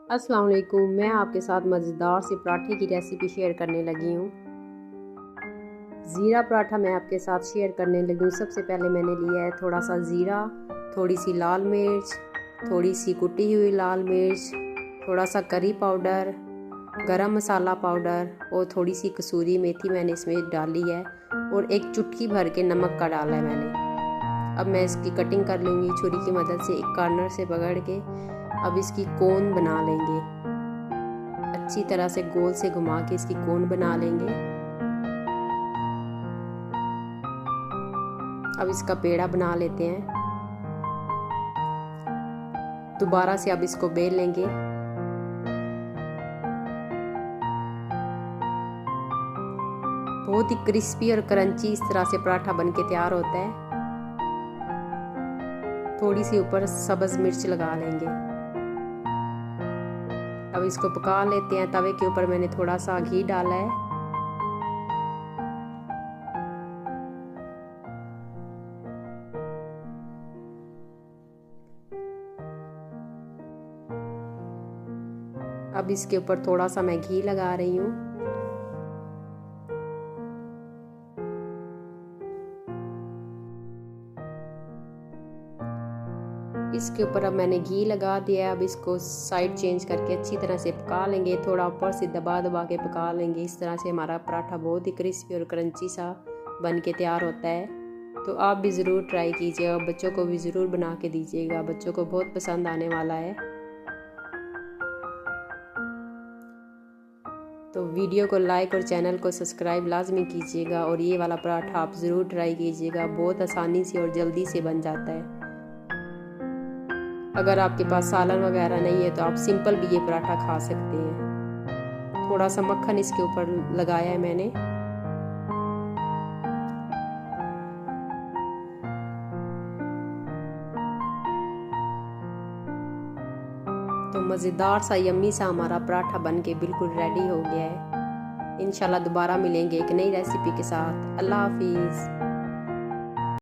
अस्सलाम वालेकुम। मैं आपके साथ मज़ेदार से पराठे की रेसिपी शेयर करने लगी हूँ। ज़ीरा पराठा मैं आपके साथ शेयर करने लगी हूँ। सबसे पहले मैंने लिया है थोड़ा सा ज़ीरा, थोड़ी सी लाल मिर्च, थोड़ी सी कुटी हुई लाल मिर्च, थोड़ा सा करी पाउडर, गरम मसाला पाउडर और थोड़ी सी कसूरी मेथी मैंने इसमें डाली है और एक चुटकी भर के नमक का डाला है मैंने। अब मैं इसकी कटिंग कर लूँगी छुरी की मदद से, एक कॉर्नर से पकड़ के। अब इसकी कोन बना लेंगे, अच्छी तरह से गोल से घुमा के इसकी कोन बना लेंगे। अब इसका पेड़ा बना लेते हैं। दोबारा से अब इसको बेल लेंगे। बहुत ही क्रिस्पी और क्रंची इस तरह से पराठा बन के तैयार होता है। थोड़ी सी ऊपर सब्ज मिर्च लगा लेंगे। अब इसको पका लेते हैं। तवे के ऊपर मैंने थोड़ा सा घी डाला है। अब इसके ऊपर थोड़ा सा मैं घी लगा रही हूँ। इसके ऊपर अब मैंने घी लगा दिया है। अब इसको साइड चेंज करके अच्छी तरह से पका लेंगे। थोड़ा ऊपर से दबा दबा के पका लेंगे। इस तरह से हमारा पराठा बहुत ही क्रिस्पी और क्रंची सा बन के तैयार होता है। तो आप भी ज़रूर ट्राई कीजिएगा, बच्चों को भी ज़रूर बना के दीजिएगा, बच्चों को बहुत पसंद आने वाला है। तो वीडियो को लाइक और चैनल को सब्सक्राइब लाजमी कीजिएगा और ये वाला पराठा आप ज़रूर ट्राई कीजिएगा। बहुत आसानी से और जल्दी से बन जाता है। अगर आपके पास सालन वगैरह नहीं है तो आप सिंपल भी ये पराठा खा सकते हैं। थोड़ा सा मक्खन इसके ऊपर लगाया है मैंने। तो मज़ेदार सा यम्मी सा हमारा पराठा बन के बिल्कुल रेडी हो गया है। इंशाल्लाह दोबारा मिलेंगे एक नई रेसिपी के साथ। अल्लाह हाफिज़।